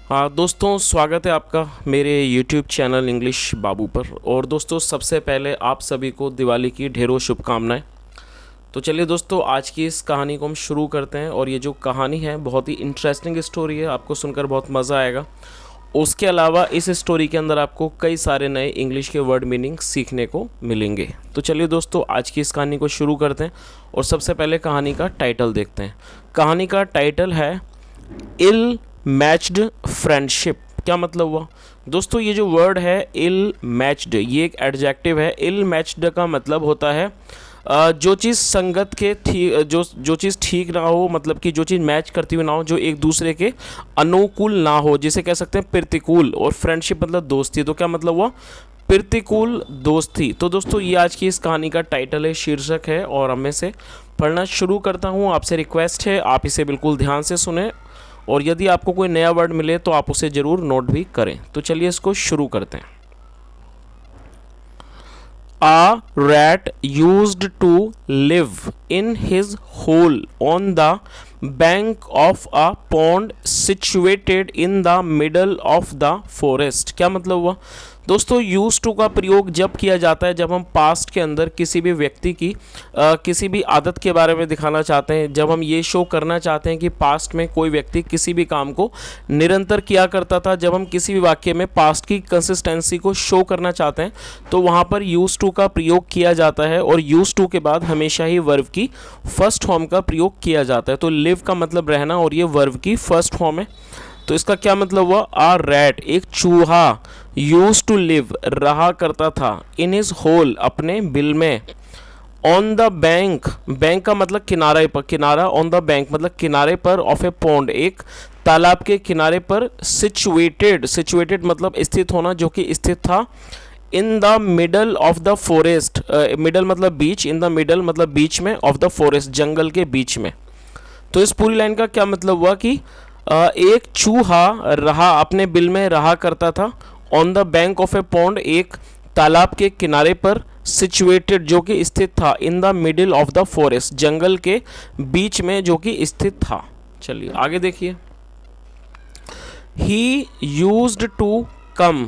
हाँ दोस्तों, स्वागत है आपका मेरे YouTube चैनल इंग्लिश बाबू पर। और दोस्तों, सबसे पहले आप सभी को दिवाली की ढेरों शुभकामनाएं। तो चलिए दोस्तों, आज की इस कहानी को हम शुरू करते हैं। और ये जो कहानी है बहुत ही इंटरेस्टिंग स्टोरी है, आपको सुनकर बहुत मज़ा आएगा। उसके अलावा इस स्टोरी के अंदर आपको कई सारे नए इंग्लिश के वर्ड मीनिंग सीखने को मिलेंगे। तो चलिए दोस्तों, आज की इस कहानी को शुरू करते हैं। और सबसे पहले कहानी का टाइटल देखते हैं। कहानी का टाइटल है इल मैच्ड फ्रेंडशिप। क्या मतलब हुआ दोस्तों? ये जो वर्ड है इल मैच्ड, ये एक एडजेक्टिव है। इल मैच्ड का मतलब होता है जो चीज़ संगत के जो चीज़ ठीक ना हो, मतलब कि जो चीज़ मैच करती हुई ना हो, जो एक दूसरे के अनुकूल ना हो, जिसे कह सकते हैं प्रतिकूल। और फ्रेंडशिप मतलब दोस्ती, तो क्या मतलब हुआ? प्रतिकूल दोस्ती। तो दोस्तों, ये आज की इस कहानी का टाइटल है, शीर्षक है। और अब मैं से पढ़ना शुरू करता हूँ। आपसे रिक्वेस्ट है आप इसे बिल्कुल ध्यान से सुने, और यदि आपको कोई नया वर्ड मिले तो आप उसे ज़रूर नोट भी करें। तो चलिए इसको शुरू करते हैं। A rat used to live in his hole on the bank of a pond situated in the middle of the forest। क्या मतलब हुआ दोस्तों? यूज टू का प्रयोग जब किया जाता है जब हम पास्ट के अंदर किसी भी व्यक्ति की किसी भी आदत के बारे में दिखाना चाहते हैं। जब हम ये शो करना चाहते हैं कि पास्ट में कोई व्यक्ति किसी भी काम को निरंतर किया करता था, जब हम किसी भी वाक्य में पास्ट की कंसिस्टेंसी को शो करना चाहते हैं, तो वहाँ पर यूज टू का प्रयोग किया जाता है। और यूज टू के बाद हमेशा ही वर्ब की फर्स्ट फॉर्म का प्रयोग किया जाता है। तो लिव का मतलब रहना, और ये वर्ब की फर्स्ट फॉर्म है। तो इसका क्या मतलब हुआ? आ रैट, एक चूहा, यूज टू लिव, रहा करता था, इन हिज होल, अपने बिल में, ऑन द बैंक, बैंक का मतलब किनारे पर, किनारा, ऑन द बैंक मतलब किनारे पर, ऑफ ए पॉन्ड, एक तालाब के किनारे पर, सिचुएटेड, सिचुएटेड मतलब स्थित होना, जो कि स्थित था, in the middle of the forest, middle मतलब बीच, इन द मिडल मतलब बीच में, ऑफ द फॉरेस्ट जंगल के बीच में। तो इस पूरी लाइन का क्या मतलब हुआ कि एक चूहा रहा, अपने बिल में रहा करता था, on the bank of A pond, एक तालाब के किनारे पर, सिचुएटेड जो कि स्थित था, in the middle of the forest जंगल के बीच में जो कि स्थित था। चलिए आगे देखिए। He used to come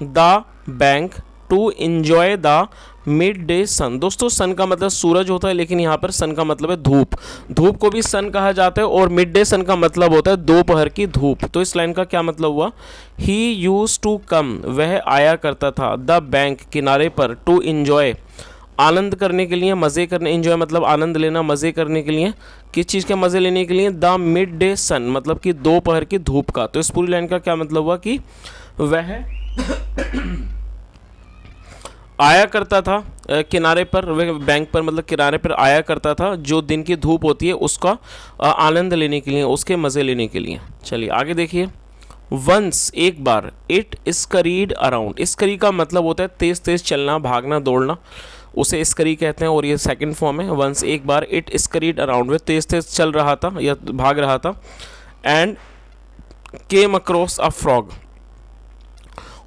the bank to enjoy the mid day sun. दोस्तों, सन का मतलब सूरज होता है, लेकिन यहाँ पर सन का मतलब है धूप। धूप को भी सन कहा जाता है, और मिड डे सन का मतलब होता है दोपहर की धूप। तो इस लाइन का क्या मतलब हुआ? ही यूज टू कम, वह आया करता था, द बैंक, किनारे पर, टू इंजॉय, आनंद करने के लिए, मज़े करने, इंजॉय मतलब आनंद लेना, मज़े करने के लिए, किस चीज़ के मज़े लेने के लिए? द मिड डे सन मतलब कि दोपहर की धूप का। तो इस पूरी लाइन का क्या मतलब हुआ कि वह आया करता था किनारे पर, वह बैंक पर मतलब किनारे पर आया करता था, जो दिन की धूप होती है उसका आनंद लेने के लिए, उसके मज़े लेने के लिए। चलिए आगे देखिए। वंस, एक बार, इट स्करीड अराउंड, स्करी का मतलब होता है तेज़ तेज़ चलना, भागना, दौड़ना, उसे स्करी कहते हैं। और ये सेकंड फॉर्म है। वंस, एक बार, इट स्करीड अराउंड, वह तेज़ तेज़ चल रहा था या भाग रहा था, and came across a frog,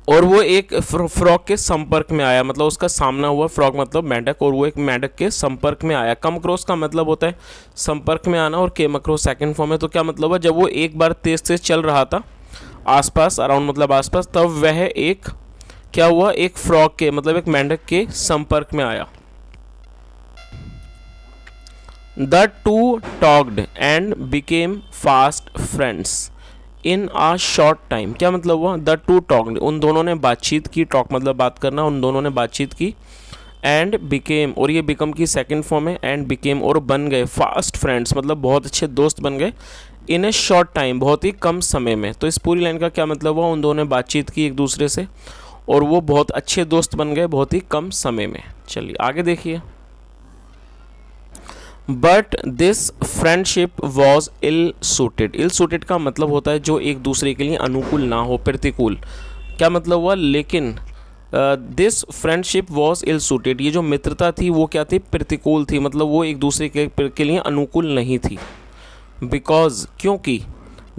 और वो एक फ्रॉग के संपर्क में आया, मतलब उसका सामना हुआ। फ्रॉग मतलब मेंढक, और वो एक मेंढक के संपर्क में आया। कम क्रॉस का मतलब होता है संपर्क में आना, और केम अक्रॉस सेकंड फॉर्म है। तो क्या मतलब है? जब वो एक बार तेज तेज चल रहा था आसपास, अराउंड मतलब आसपास, तब वह एक क्या हुआ? एक फ्रॉग के मतलब एक मेंढक के संपर्क में आया। The two talked and became fast friends in a short time. क्या मतलब हुआ? द टू टॉक्ड, उन दोनों ने बातचीत की, टॉक मतलब बात करना, उन दोनों ने बातचीत की, एंड बिकेम, और ये बिकम की सेकंड फॉर्म है, एंड बिकेम और बन गए, फास्ट फ्रेंड्स मतलब बहुत अच्छे दोस्त बन गए, इन ए शॉर्ट टाइम बहुत ही कम समय में। तो इस पूरी लाइन का क्या मतलब हुआ? उन दोनों ने बातचीत की एक दूसरे से, और वो बहुत अच्छे दोस्त बन गए बहुत ही कम समय में। चलिए आगे देखिए। But this friendship was ill suited. Ill suited का मतलब होता है जो एक दूसरे के लिए अनुकूल ना हो, प्रतिकूल। क्या मतलब हुआ? लेकिन this friendship was ill suited, ये जो मित्रता थी वो क्या थी? प्रतिकूल थी, मतलब वो एक दूसरे के लिए अनुकूल नहीं थी। बिकॉज, क्योंकि,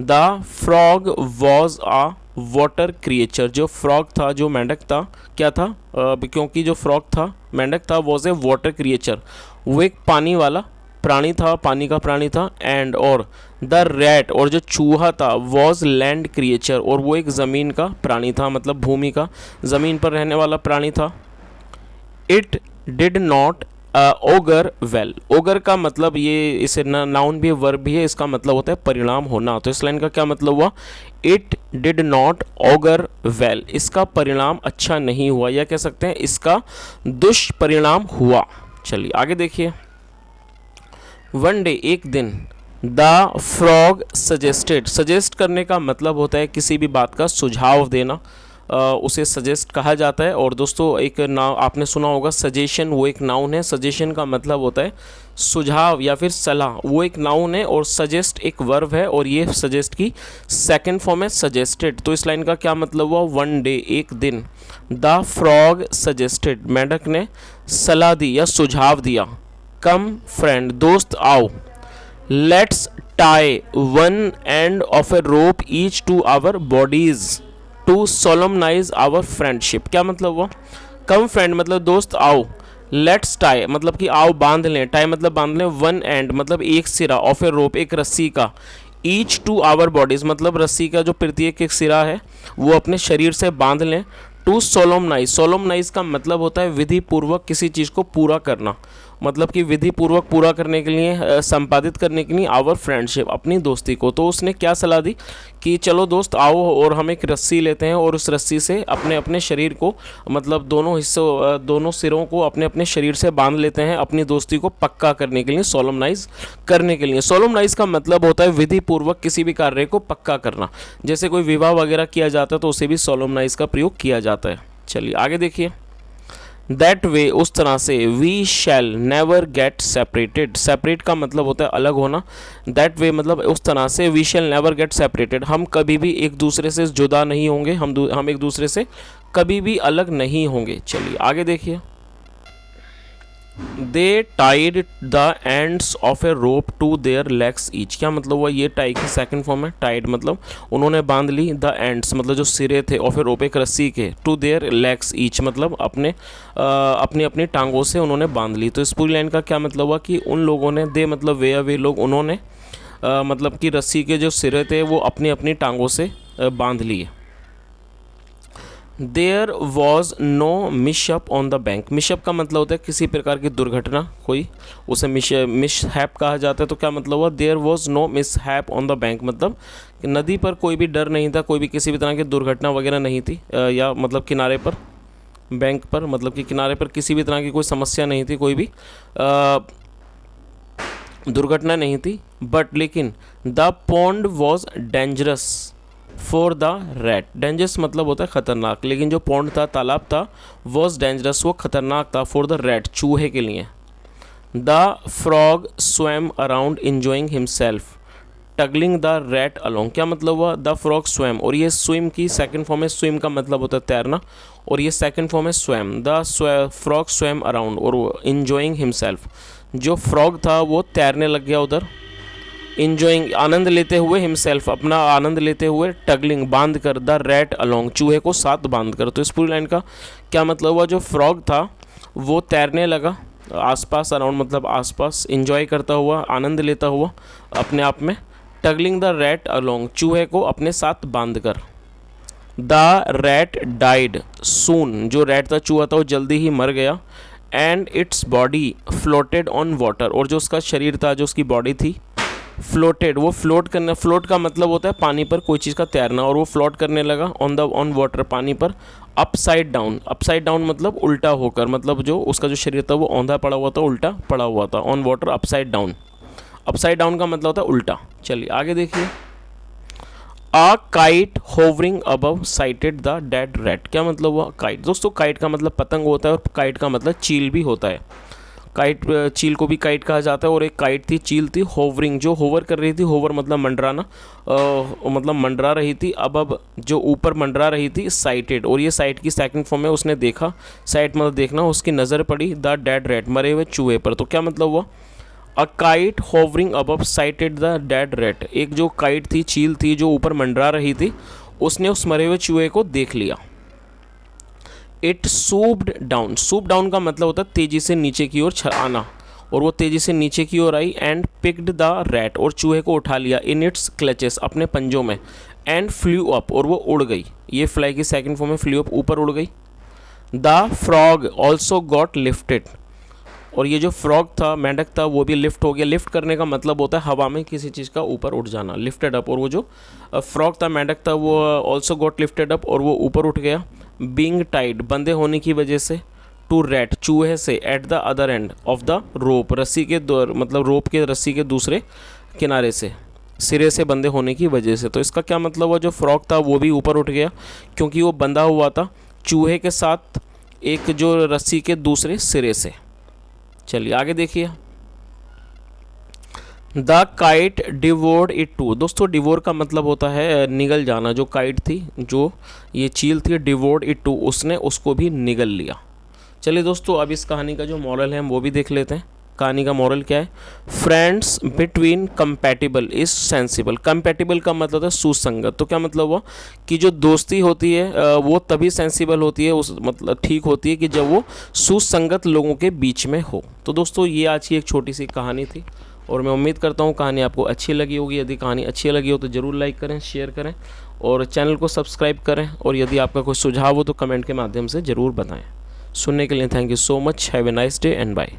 the frog was a water creature, जो फ्रॉग था, जो मेंढक था, क्या था? क्योंकि जो फ्रॉग था, मेंढक था, वॉज ए वाटर क्रिएचर, वो एक पानी वाला प्राणी था, पानी का प्राणी था, एंड और द रैट और जो चूहा था वॉज लैंड क्रिएचर और वो एक ज़मीन का प्राणी था, मतलब भूमि का, ज़मीन पर रहने वाला प्राणी था। It did not ogre well, ogre का मतलब ये इसे नाउन भी है वर्ब भी है, इसका मतलब होता है परिणाम होना। तो इस लाइन का क्या मतलब हुआ, it did not ogre well, इसका परिणाम अच्छा नहीं हुआ, या कह सकते हैं इसका दुष्परिणाम हुआ। चलिए आगे देखिए। वन डे, एक दिन, द फ्रॉग सजेस्टेड, सजेस्ट करने का मतलब होता है किसी भी बात का सुझाव देना, उसे सजेस्ट कहा जाता है। और दोस्तों एक नाम आपने सुना होगा सजेशन, वो एक नाउन है। सजेशन का मतलब होता है सुझाव या फिर सलाह, वो एक नाउन है। और सजेस्ट एक वर्ब है, और ये सजेस्ट की सेकंड फॉर्म है सजेस्टेड। तो इस लाइन का क्या मतलब हुआ, वन डे, एक दिन, द फ्रॉग सजेस्टेड, मेंढक ने सलाह दी या सुझाव दिया। कम फ्रेंड, दोस्त आओ, let's tie one end of a rope each to our bodies to solemnise our friendship. क्या मतलब हुआ, कम फ्रेंड मतलब दोस्त आओ, लेट्स टाई मतलब कि आओ बांध लें, टाई मतलब बांध लें, वन एंड मतलब एक सिरा, ऑफ ए रोप एक रस्सी का, ईच टू आवर बॉडीज मतलब रस्सी का जो प्रत्येक एक सिरा है वो अपने शरीर से बांध लें। टू सोलोमनाइज, सोलोमनाइज का मतलब होता है विधि पूर्वक किसी चीज़ को पूरा करना, मतलब कि विधि पूर्वक पूरा करने के लिए, संपादित करने के लिए, आवर फ्रेंडशिप अपनी दोस्ती को। तो उसने क्या सलाह दी कि चलो दोस्त आओ और हम एक रस्सी लेते हैं और उस रस्सी से अपने अपने शरीर को, मतलब दोनों हिस्सों, दोनों सिरों को अपने अपने शरीर से बांध लेते हैं अपनी दोस्ती को पक्का करने के लिए, सोलमनाइज करने के लिए। सोलमनाइज का मतलब होता है विधि पूर्वक किसी भी कार्य को पक्का करना, जैसे कोई विवाह वगैरह किया जाता है तो उसे भी सोलमनाइज का प्रयोग किया जाता है। चलिए आगे देखिए। दैट वे, उस तरह से, we shall never get separated, separate का मतलब होता है अलग होना, दैट वे मतलब उस तरह से, we shall never get separated, हम कभी भी एक दूसरे से जुदा नहीं होंगे, हम एक दूसरे से कभी भी अलग नहीं होंगे। चलिए आगे देखिए। They tied the ends of a rope to their legs each, क्या मतलब हुआ, ये टाई की सेकंड फॉर्म है। टाइड मतलब उन्होंने बांध ली, द एंड्स मतलब जो सिरे थे, ऑफ ए रोप एक रस्सी के, टू देयर लेग्स ईच मतलब अपने अपनी अपनी टांगों से उन्होंने बांध ली। तो इस पूरी लाइन का क्या मतलब हुआ कि उन लोगों ने, दे मतलब वे लोग, उन्होंने मतलब कि रस्सी के जो सिरे थे वो अपनी अपनी टांगों से बांध लिए। There was no mishap on the bank, mishap का मतलब होता है किसी प्रकार की दुर्घटना, कोई उसे मिसहैप कहा जाता है। तो क्या मतलब हुआ, there was no mishap on the bank मतलब नदी पर कोई भी डर नहीं था, कोई भी किसी भी तरह की दुर्घटना वगैरह नहीं थी, या मतलब किनारे पर, बैंक पर मतलब कि किनारे पर किसी भी तरह की कोई समस्या नहीं थी, कोई भी दुर्घटना नहीं थी। बट लेकिन the pond was dangerous for the rat, dangerous मतलब होता है खतरनाक, लेकिन जो पॉन्ड था, तालाब था, वॉज डेंजरस वो खतरनाक था, फॉर द रैट चूहे के लिए। The frog swam around enjoying himself tugging the rat along, क्या मतलब हुआ, द फ्रॉग स्वैम, और ये स्विम की सेकंड फॉर्म है, स्विम का मतलब होता है तैरना, और ये सेकंड फॉर्म है swum. The frog swam around और इंजॉइंग हिमसेल्फ, जो फ्रॉग था वो तैरने लग गया उधर, इंजॉइंग आनंद लेते हुए, हिमसेल्फ अपना आनंद लेते हुए, टगलिंग बांध कर, द रैट अलोंग चूहे को साथ बांध कर। तो इस पूरी लाइन का क्या मतलब हुआ, जो फ्रॉग था वो तैरने लगा आसपास, अराउंड मतलब आसपास, इंजॉय करता हुआ, आनंद लेता हुआ अपने आप में, टगलिंग द रैट अलोंग चूहे को अपने साथ बांध कर। द रैट डाइड सून, जो रैट था चूहा था वो जल्दी ही मर गया, and its body floated on water, और जो उसका शरीर था, जो उसकी बॉडी थी, फ्लोटेड वो फ्लोट करना, फ्लोट का मतलब होता है पानी पर कोई चीज़ का तैरना, और वो फ्लोट करने लगा ऑन वाटर पानी पर, अपसाइड डाउन, अपसाइड डाउन मतलब उल्टा होकर, मतलब जो उसका जो शरीर था वो औंधा पड़ा हुआ था, उल्टा पड़ा हुआ था, on water upside down, upside down का मतलब होता है उल्टा। चलिए आगे देखिए। A kite hovering above sighted the dead rat, क्या मतलब हुआ, काइट, दोस्तों काइट का मतलब पतंग होता है और काइट का मतलब चील भी होता है, काइट चील को भी काइट कहा जाता है, और एक काइट थी, चील थी, होवरिंग जो होवर कर रही थी, होवर मतलब मंडराना, मतलब मंडरा रही थी, अब जो ऊपर मंडरा रही थी, साइटेड, और ये साइट की सेकंड फॉर्म है, उसने देखा, साइट मतलब देखना, उसकी नज़र पड़ी द डेड रैट मरे हुए चूहे पर। तो क्या मतलब हुआ, a kite hovering above sighted the dead rat, एक जो काइट थी, चील थी जो ऊपर मंडरा रही थी, उसने उस मरे हुए चूहे को देख लिया। इट सूप्ड डाउन, सूप डाउन का मतलब होता है तेज़ी से नीचे की ओर आना, और वो तेज़ी से नीचे की ओर आई एंड पिक्ड द रैट, और चूहे को उठा लिया इन इट्स क्लचेस, अपने पंजों में, एंड फ्लू अप, और वो उड़ गई। ये फ्लाई की सेकंड फॉर्म में फ्लू अप, ऊपर उड़ गई। The frog also got lifted, और ये जो फ्रॉग था, मेंढक था, वो भी लिफ्ट हो गया। लिफ्ट करने का मतलब होता है हवा में किसी चीज़ का ऊपर उठ जाना, लिफ्टेड अप। और वो जो फ्रॉग था, मेंढक था, वो ऑल्सो गॉट लिफ्टेड अप, और वो ऊपर उठ गया। बीइंग टाइड, बंधे होने की वजह से, टू रैट, चूहे से, at the other end of the rope, रस्सी के मतलब रोप के रस्सी के दूसरे किनारे से, सिरे से बंधे होने की वजह से। तो इसका क्या मतलब हुआ, जो फ्रॉग था वो भी ऊपर उठ गया क्योंकि वो बंधा हुआ था चूहे के साथ, एक जो रस्सी के दूसरे सिरे से। चलिए आगे देखिए। द काइट डिवोर्ड इट टू, दोस्तों डिवोर का मतलब होता है निगल जाना। जो काइट थी, जो ये चील थी, डिवोर्ड इट टू, उसने उसको भी निगल लिया। चलिए दोस्तों, अब इस कहानी का जो मॉरल है हम वो भी देख लेते हैं। कहानी का मॉरल क्या है, friends between compatible is sensible. Compatible का मतलब है सुसंगत। तो क्या मतलब हुआ कि जो दोस्ती होती है वो तभी सेंसिबल होती है, उस मतलब ठीक होती है कि जब वो सुसंगत लोगों के बीच में हो। तो दोस्तों ये आज की एक छोटी सी कहानी थी, और मैं उम्मीद करता हूँ कहानी आपको अच्छी लगी होगी। यदि कहानी अच्छी लगी हो तो ज़रूर लाइक करें, शेयर करें और चैनल को सब्सक्राइब करें। और यदि आपका कोई सुझाव हो तो कमेंट के माध्यम से ज़रूर बताएं। सुनने के लिए thank you so much. Have a nice day and bye.